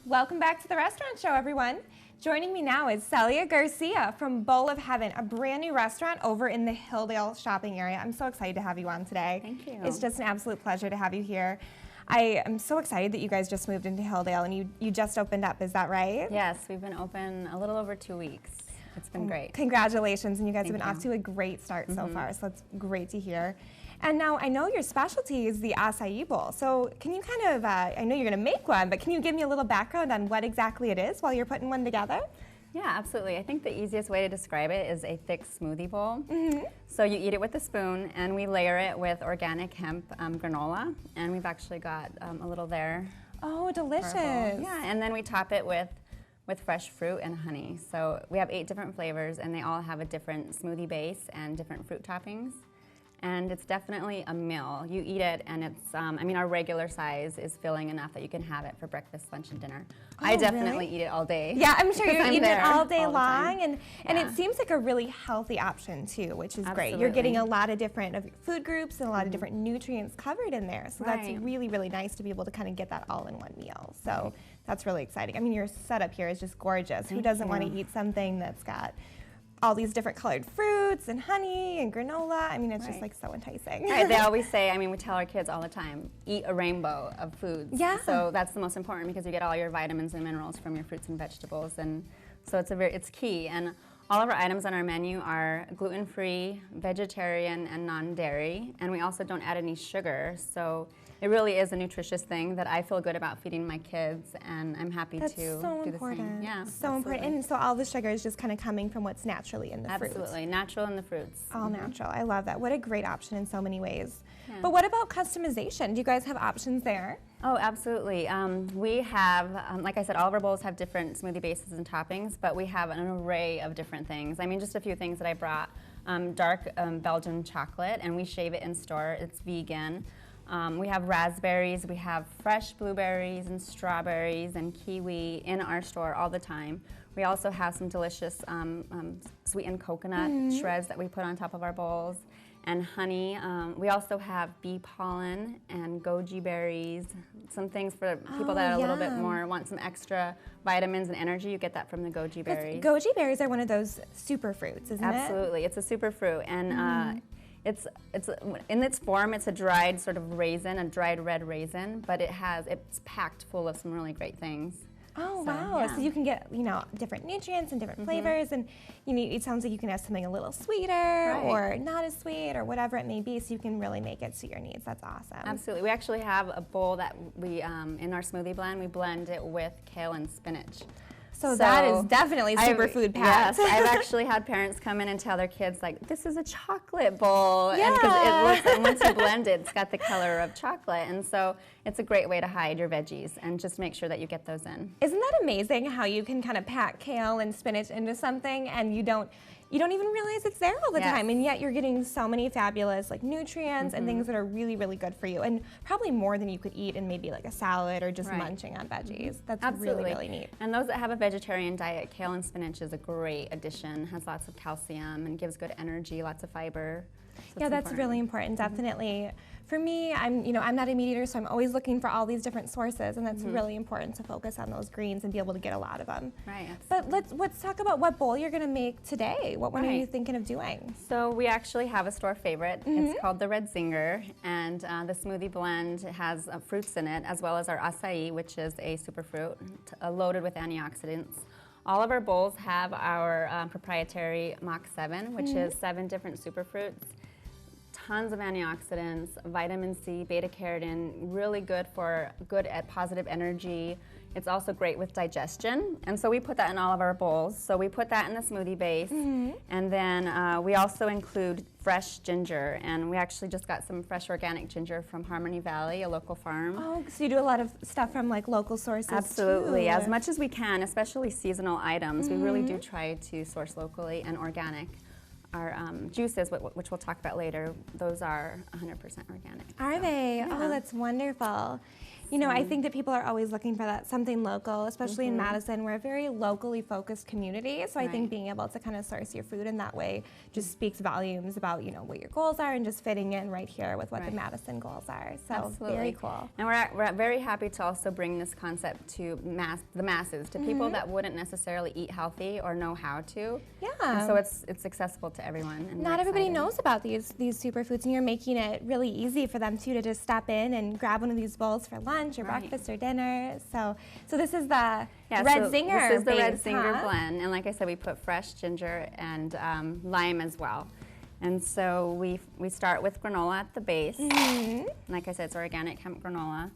Welcome back to the restaurant show, everyone. Joining me now is Celia Garcia from Bowl of Heaven, a brand new restaurant over in the Hilldale shopping area. I'm so excited to have you on today. Thank you. It's just an absolute pleasure to have you here. I am so excited that you guys just moved into Hilldale and you just opened up, is that right? Yes, we've been open a little over 2 weeks. It's been great. Congratulations, and you guys have been Thank off to a great start so far, so that's great to hear. And now I know your specialty is the Acai Bowl, so can you kind of, I know you're going to make one, but can you give me a little background on what exactly it is while you're putting one together? Yeah, absolutely. I think the easiest way to describe it is a thick smoothie bowl. So you eat it with a spoon, and we layer it with organic hemp granola, and we've actually got a little there. Oh, delicious. Yeah, and then we top it with fresh fruit and honey. So we have 8 different flavors, and they all have a different smoothie base and different fruit toppings. And it's definitely a meal. You eat it, and it's, I mean, our regular size is filling enough that you can have it for breakfast, lunch, and dinner. Oh, I definitely really? eat it all day. Yeah, I'm sure you're eating it all day all the time. long, and it seems like a really healthy option too, which is great. You're getting a lot of different food groups and a lot of different nutrients covered in there, so that's really, really nice to be able to kind of get that all in one meal. So that's really exciting. I mean, your setup here is just gorgeous. Who doesn't want to eat something that's got all these different colored fruits and honey and granola? I mean, it's just like so enticing. Right, they always say, I mean, we tell our kids all the time, eat a rainbow of foods. Yeah. So that's the most important because you get all your vitamins and minerals from your fruits and vegetables, and so it's key. And all of our items on our menu are gluten-free, vegetarian, and non-dairy, and we also don't add any sugar. So it really is a nutritious thing that I feel good about feeding my kids, and I'm happy to do the same. Yeah, so important. And so all the sugar is just kind of coming from what's naturally in the fruits. Absolutely, natural in the fruits. All natural. I love that. What a great option in so many ways. Yeah. But what about customization? Do you guys have options there? Oh, absolutely. We have, like I said, all of our bowls have different smoothie bases and toppings, but we have an array of different things. I mean, just a few things that I brought. Dark Belgian chocolate, and we shave it in store. It's vegan. We have raspberries, we have fresh blueberries and strawberries and kiwi in our store all the time. We also have some delicious sweetened coconut shreds that we put on top of our bowls, and honey. We also have bee pollen and goji berries, some things for people that are a little bit more, want some extra vitamins and energy. You get that from the goji berries. Goji berries are one of those superfruits, isn't it? Absolutely, it's a superfruit, and it's in its form, it's a dried sort of raisin, a dried red raisin, but it's packed full of some really great things. Oh, wow. So you can get, different nutrients and different flavors, and it sounds like you can have something a little sweeter or not as sweet or whatever it may be, so you can really make it suit your needs. That's awesome. Absolutely. We actually have a bowl that we, in our smoothie blend, we blend it with kale and spinach. So that is definitely superfood packed. Yes, I've actually had parents come in and tell their kids, like, this is a chocolate bowl. Yeah. And once you blend it, it's got the color of chocolate. And so it's a great way to hide your veggies and just make sure that you get those in. Isn't that amazing how you can kind of pack kale and spinach into something and you don't even realize it's there all the time, and yet you're getting so many fabulous nutrients and things that are really, really good for you, and probably more than you could eat in maybe like a salad or just munching on veggies. That's really, really neat. And those that have a vegetarian diet, kale and spinach is a great addition. Has lots of calcium and gives good energy, lots of fiber. So that's really important, definitely. For me, I'm not a meat eater, so I'm always looking for all these different sources, and that's really important to focus on those greens and be able to get a lot of them. Right. But let's talk about what bowl you're going to make today. What one are you thinking of doing? So we actually have a store favorite. It's called the Redzinger, and the smoothie blend has fruits in it, as well as our acai, which is a superfruit loaded with antioxidants. All of our bowls have our proprietary Mach 7, which is 7 different superfruits. Tons of antioxidants, vitamin C, beta carotene, really good at positive energy. It's also great with digestion, and so we put that in all of our bowls. So we put that in the smoothie base, and then we also include fresh ginger, and we actually just got some fresh organic ginger from Harmony Valley, a local farm. Oh, so you do a lot of stuff from local sources. Absolutely, as much as we can, especially seasonal items. We really do try to source locally and organic. Our juices, which we'll talk about later, those are 100% organic. Are they? Yeah. Oh, that's wonderful. You know, I think that people are always looking for that something local, especially in Madison. We're a very locally focused community, so I think being able to kind of source your food in that way just speaks volumes about, you know, what your goals are and just fitting in right here with what the Madison goals are. So very cool. And we're very happy to also bring this concept to the masses, to people that wouldn't necessarily eat healthy or know how to. Yeah. And so it's accessible to everyone. And not everybody knows about these superfoods, and you're making it really easy for them too to just step in and grab one of these bowls for lunch or breakfast or dinner. So this is the Redzinger. This is the Redzinger blend, and like I said, we put fresh ginger and lime as well. And so we start with granola at the base. Like I said, it's organic hemp granola.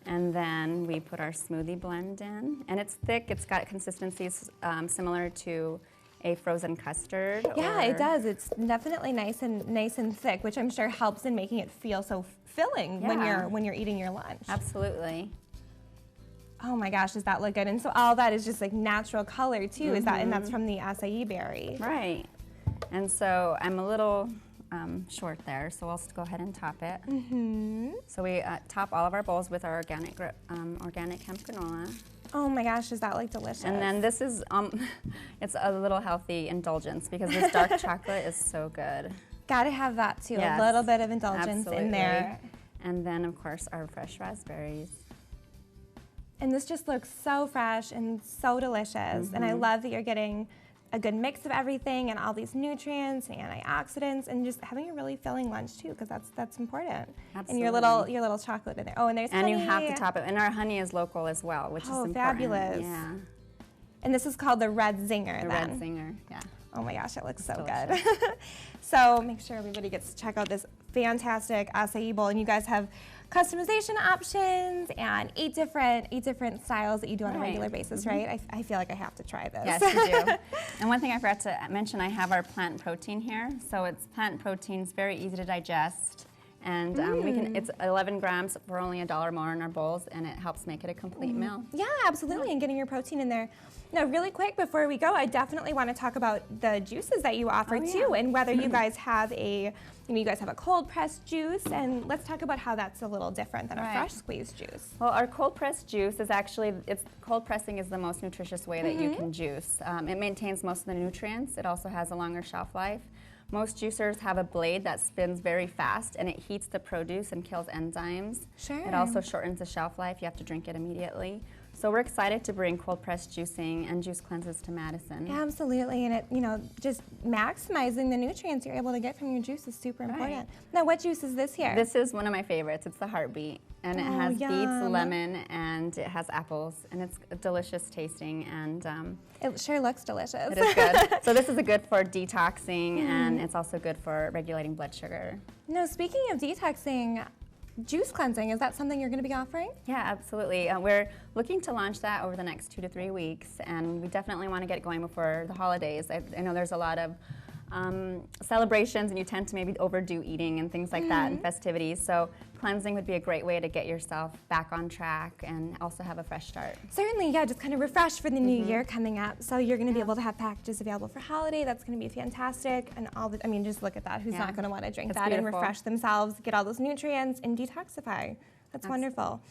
And then we put our smoothie blend in, and it's thick. It's got consistencies similar to a frozen custard. Yeah, it does. It's definitely nice and thick, which I'm sure helps in making it feel so filling when you're eating your lunch. Absolutely. Oh my gosh, does that look good? And so all that is just like natural color too. Is that, and that's from the acai berry. Right. And so I'm a little short there, so I'll go ahead and top it. So we top all of our bowls with our organic hemp granola. Oh my gosh, does that look delicious? And then this is, it's a little healthy indulgence because this dark chocolate is so good. Gotta have that too, yes, a little bit of indulgence in there. And then of course our fresh raspberries. And this just looks so fresh and so delicious. And I love that you're getting a good mix of everything and all these nutrients and antioxidants, and just having a really filling lunch too, because that's important. Absolutely. And your little chocolate in there. Oh, and there's honey. And you have to top it. And our honey is local as well, which is important. Fabulous. Yeah. And this is called the Redzinger. The Redzinger, yeah. Oh my gosh, it looks so delicious. good. So make sure everybody gets to check out this fantastic acai bowl, and you guys have customization options and eight different styles that you do on a regular basis, right? I feel like I have to try this. Yes, you do. And one thing I forgot to mention, I have our plant protein here. So it's plant proteins, very easy to digest. And it's 11 grams for only $1 more in our bowls, and it helps make it a complete meal. Yeah, absolutely, and getting your protein in there. Now, really quick before we go, I definitely want to talk about the juices that you offer too, and whether you guys have a cold pressed juice, and let's talk about how that's a little different than a fresh squeezed juice. Well, our cold pressed juice is actually, cold pressing is the most nutritious way that you can juice. It maintains most of the nutrients. It also has a longer shelf life. Most juicers have a blade that spins very fast, and it heats the produce and kills enzymes. Sure. It also shortens the shelf life. You have to drink it immediately. So we're excited to bring cold pressed juicing and juice cleanses to Madison. Yeah, absolutely, and it, just maximizing the nutrients you're able to get from your juice is super important. Now, what juice is this here? This is one of my favorites. It's the Heartbeat, and it has beets, lemon, and it has apples, and it's delicious tasting, and it sure looks delicious. It is good. So this is good for detoxing, and it's also good for regulating blood sugar. No, speaking of detoxing, juice cleansing, is that something you're going to be offering? Yeah, absolutely. We're looking to launch that over the next 2 to 3 weeks, and we definitely want to get it going before the holidays. I know there's a lot of celebrations, and you tend to maybe overdo eating and things like that, and festivities. So cleansing would be a great way to get yourself back on track and also have a fresh start. Certainly, yeah, just kind of refresh for the new year coming up. So you're going to be able to have packages available for holiday. That's going to be fantastic. And just look at that. Who's not going to want to drink that and refresh themselves, get all those nutrients, and detoxify? That's wonderful.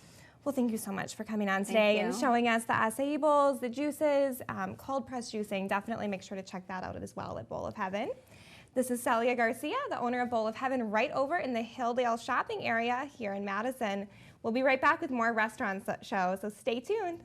Well, thank you so much for coming on today and showing us the acai bowls, the juices, cold pressed juicing. Definitely make sure to check that out as well at Bowl of Heaven. This is Celia Garcia, the owner of Bowl of Heaven, right over in the Hilldale shopping area here in Madison. We'll be right back with more restaurant shows, so stay tuned.